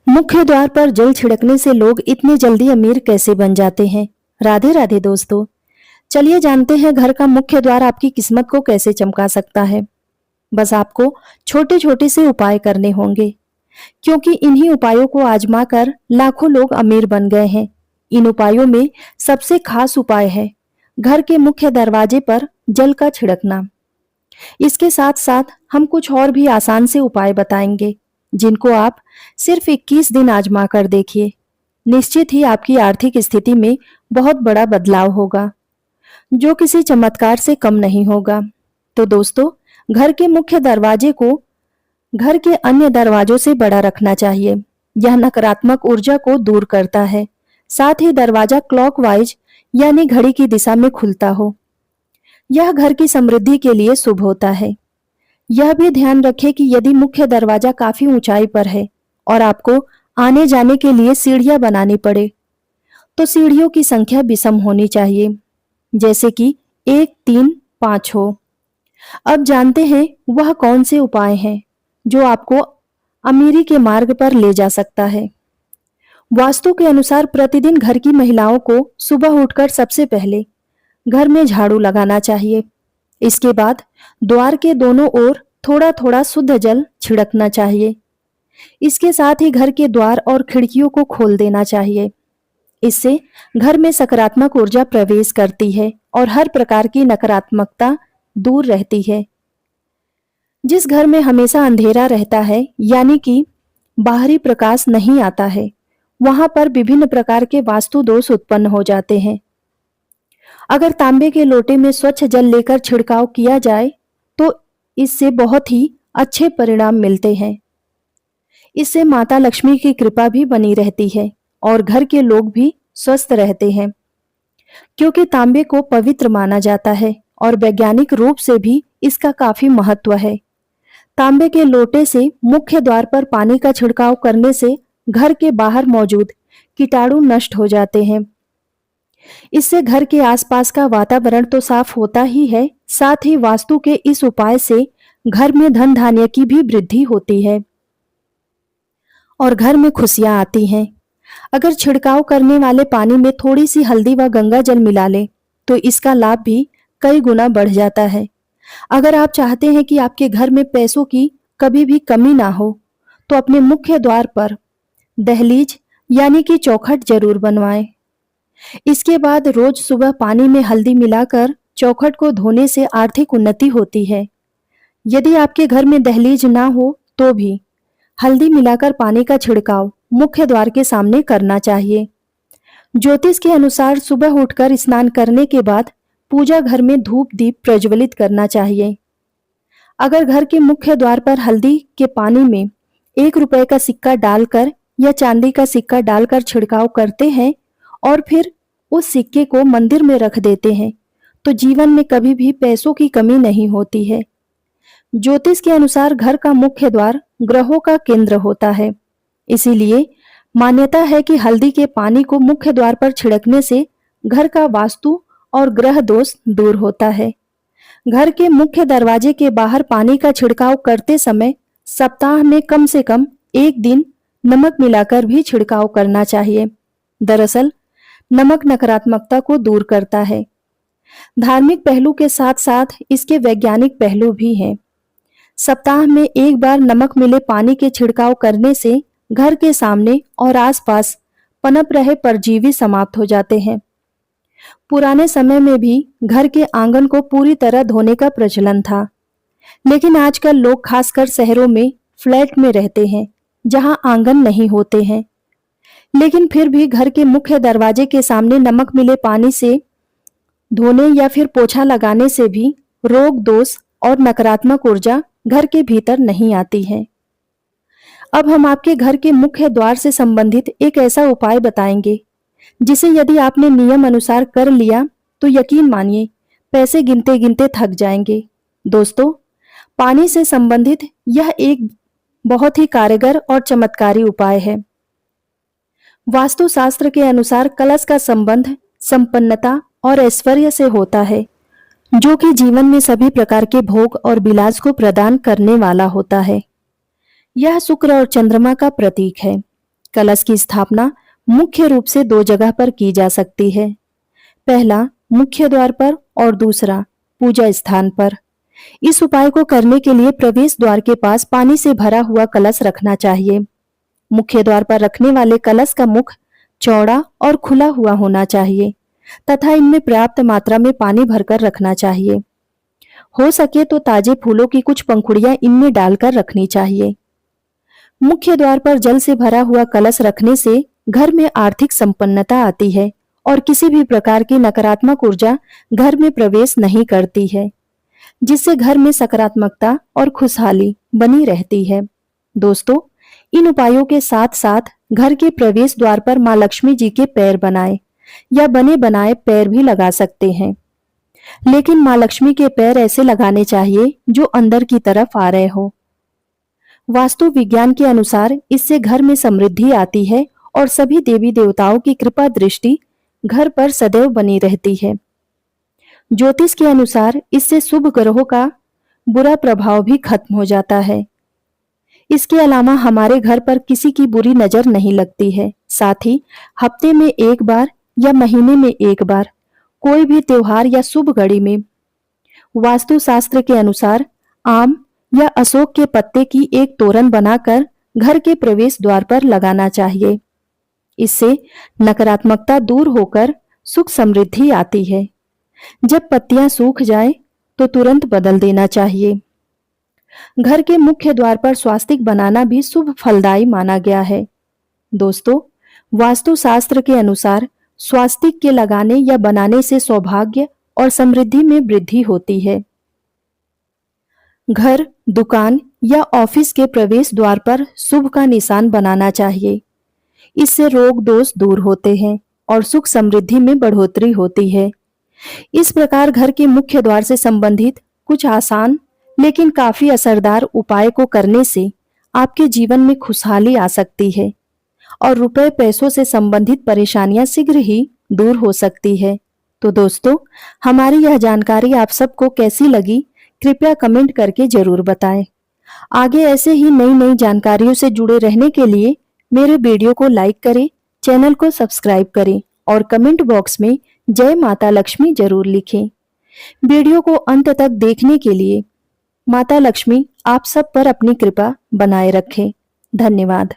मुख्य द्वार पर जल छिड़कने से लोग इतनी जल्दी अमीर कैसे बन जाते हैं। राधे राधे दोस्तों। चलिए जानते हैं घर का मुख्य द्वार आपकी किस्मत को कैसे चमका सकता है। बस आपको छोटे छोटे से उपाय करने होंगे, क्योंकि इन्हीं उपायों को आजमा कर लाखों लोग अमीर बन गए हैं। इन उपायों में सबसे खास उपाय है घर के मुख्य दरवाजे पर जल का छिड़कना। इसके साथ साथ हम कुछ और भी आसान से उपाय बताएंगे, जिनको आप सिर्फ 21 दिन आजमा कर देखिए। निश्चित ही आपकी आर्थिक स्थिति में बहुत बड़ा बदलाव होगा, जो किसी चमत्कार से कम नहीं होगा। तो दोस्तों, घर के मुख्य दरवाजे को घर के अन्य दरवाजों से बड़ा रखना चाहिए। यह नकारात्मक ऊर्जा को दूर करता है। साथ ही दरवाजा क्लॉकवाइज यानी घड़ी की दिशा में खुलता हो। यह घर की समृद्धि के लिए शुभ होता है। यह भी ध्यान रखें कि यदि मुख्य दरवाजा काफी ऊंचाई पर है और आपको आने जाने के लिए सीढ़ियां बनानी पड़े, तो सीढ़ियों की संख्या विषम होनी चाहिए, जैसे कि 1, 3, 5 हो। अब जानते हैं वह कौन से उपाय हैं जो आपको अमीरी के मार्ग पर ले जा सकता है। वास्तु के अनुसार प्रतिदिन घर की महिलाओं को सुबह उठकर सबसे पहले घर में झाड़ू लगाना चाहिए। इसके बाद द्वार के दोनों ओर थोड़ा थोड़ा शुद्ध जल छिड़कना चाहिए। इसके साथ ही घर के द्वार और खिड़कियों को खोल देना चाहिए। इससे घर में सकारात्मक ऊर्जा प्रवेश करती है और हर प्रकार की नकारात्मकता दूर रहती है। जिस घर में हमेशा अंधेरा रहता है, यानी कि बाहरी प्रकाश नहीं आता है, वहां पर विभिन्न प्रकार के वास्तु दोष उत्पन्न हो जाते हैं। अगर तांबे के लोटे में स्वच्छ जल लेकर छिड़काव किया जाए तो इससे बहुत ही अच्छे परिणाम मिलते हैं। इससे माता लक्ष्मी की कृपा भी बनी रहती है और घर के लोग भी स्वस्थ रहते हैं, क्योंकि तांबे को पवित्र माना जाता है और वैज्ञानिक रूप से भी इसका काफी महत्व है। तांबे के लोटे से मुख्य द्वार पर पानी का छिड़काव करने से घर के बाहर मौजूद कीटाणु नष्ट हो जाते हैं। इससे घर के आसपास का वातावरण तो साफ होता ही है, साथ ही वास्तु के इस उपाय से घर में धन धान्य की भी वृद्धि होती है और घर में खुशियां आती हैं। अगर छिड़काव करने वाले पानी में थोड़ी सी हल्दी व गंगा जल मिला लें तो इसका लाभ भी कई गुना बढ़ जाता है। अगर आप चाहते हैं कि आपके घर में पैसों की कभी भी कमी ना हो, तो अपने मुख्य द्वार पर दहलीज यानी कि चौखट जरूर बनवाएं। इसके बाद रोज सुबह पानी में हल्दी मिलाकर चौखट को धोने से आर्थिक उन्नति होती है। यदि आपके घर में दहलीज ना हो तो भी हल्दी मिलाकर पानी का छिड़काव मुख्य द्वार के सामने करना चाहिए। ज्योतिष के अनुसार सुबह उठकर स्नान करने के बाद पूजा घर में धूप दीप प्रज्वलित करना चाहिए। अगर घर के मुख्य द्वार पर हल्दी के पानी में 1 रुपए का सिक्का डालकर या चांदी का सिक्का डालकर छिड़काव करते हैं और फिर उस सिक्के को मंदिर में रख देते हैं, तो जीवन में कभी भी पैसों की कमी नहीं होती है। ज्योतिष के अनुसार घर का मुख्य द्वार ग्रहों का केंद्र होता है, इसीलिए मान्यता है कि हल्दी के पानी को मुख्य द्वार पर छिड़कने से घर का वास्तु और ग्रह दोष दूर होता है। घर के मुख्य दरवाजे के बाहर पानी का छिड़काव करते समय सप्ताह में कम से कम 1 दिन नमक मिलाकर भी छिड़काव करना चाहिए। दरअसल नमक नकारात्मकता को दूर करता है। धार्मिक पहलू के साथ साथ इसके वैज्ञानिक पहलू भी हैं। सप्ताह में 1 बार नमक मिले पानी के छिड़काव करने से घर के सामने और आसपास पनप रहे परजीवी समाप्त हो जाते हैं। पुराने समय में भी घर के आंगन को पूरी तरह धोने का प्रचलन था, लेकिन आजकल लोग खासकर शहरों में फ्लैट में रहते हैं जहां आंगन नहीं होते हैं। लेकिन फिर भी घर के मुख्य दरवाजे के सामने नमक मिले पानी से धोने या फिर पोछा लगाने से भी रोग दोष और नकारात्मक ऊर्जा घर के भीतर नहीं आती है। अब हम आपके घर के मुख्य द्वार से संबंधित एक ऐसा उपाय बताएंगे जिसे यदि आपने नियम अनुसार कर लिया तो यकीन मानिए पैसे गिनते गिनते थक जाएंगे। दोस्तों, पानी से संबंधित यह एक बहुत ही कारगर और चमत्कारी उपाय है। वास्तुशास्त्र के अनुसार कलश का संबंध संपन्नता और ऐश्वर्य से होता है, जो कि जीवन में सभी प्रकार के भोग और विलास को प्रदान करने वाला होता है। यह शुक्र और चंद्रमा का प्रतीक है। कलश की स्थापना मुख्य रूप से दो जगह पर की जा सकती है। पहला मुख्य द्वार पर और दूसरा पूजा स्थान पर। इस उपाय को करने के लिए प्रवेश द्वार के पास पानी से भरा हुआ कलश रखना चाहिए। मुख्य द्वार पर रखने वाले कलश का मुख चौड़ा और खुला हुआ होना चाहिए तथा इनमें पर्याप्त मात्रा में पानी भरकर रखना चाहिए। हो सके तो ताजे फूलों की कुछ पंखुड़ियां इनमें डालकर रखनी चाहिए। मुख्य द्वार पर जल से भरा हुआ कलश रखने से घर में आर्थिक संपन्नता आती है और किसी भी प्रकार की नकारात्मक ऊर्जा घर में प्रवेश नहीं करती है, जिससे घर में सकारात्मकता और खुशहाली बनी रहती है। दोस्तों, इन उपायों के साथ साथ घर के प्रवेश द्वार पर मां लक्ष्मी जी के पैर बनाए या बने बनाए पैर भी लगा सकते हैं, लेकिन मां लक्ष्मी के पैर ऐसे लगाने चाहिए जो अंदर की तरफ आ रहे हो। वास्तु विज्ञान के अनुसार इससे घर में समृद्धि आती है और सभी देवी देवताओं की कृपा दृष्टि घर पर सदैव बनी रहती है। ज्योतिष के अनुसार इससे शुभ ग्रहों का बुरा प्रभाव भी खत्म हो जाता है। इसके अलावा हमारे घर पर किसी की बुरी नजर नहीं लगती है। साथ ही हफ्ते में एक बार या महीने में एक बार कोई भी त्योहार या शुभ घड़ी में वास्तु शास्त्र के अनुसार आम या अशोक के पत्ते की एक तोरण बनाकर घर के प्रवेश द्वार पर लगाना चाहिए। इससे नकारात्मकता दूर होकर सुख समृद्धि आती है। जब पत्तियां सूख जाए तो तुरंत बदल देना चाहिए। घर के मुख्य द्वार पर स्वास्तिक बनाना भी शुभ फलदायी माना गया है। दोस्तों, वास्तु शास्त्र के अनुसार स्वास्तिक के लगाने या बनाने से सौभाग्य और समृद्धि में वृद्धि होती है। घर, दुकान या ऑफिस के प्रवेश द्वार पर शुभ का निशान बनाना चाहिए। इससे रोग दोष दूर होते हैं और सुख समृद्धि में बढ़ोतरी होती है। इस प्रकार घर के मुख्य द्वार से संबंधित कुछ आसान लेकिन काफी असरदार उपाय को करने से आपके जीवन में खुशहाली आ सकती है और रुपए पैसों से संबंधित परेशानियां शीघ्र ही दूर हो सकती है। तो दोस्तों, हमारी यह जानकारी आप सबको कैसी लगी, कृपया कमेंट करके जरूर बताएं। आगे ऐसे ही नई नई जानकारियों से जुड़े रहने के लिए मेरे वीडियो को लाइक करें, चैनल को सब्सक्राइब करें और कमेंट बॉक्स में जय माता लक्ष्मी जरूर लिखें। वीडियो को अंत तक देखने के लिए माता लक्ष्मी आप सब पर अपनी कृपा बनाए रखें। धन्यवाद।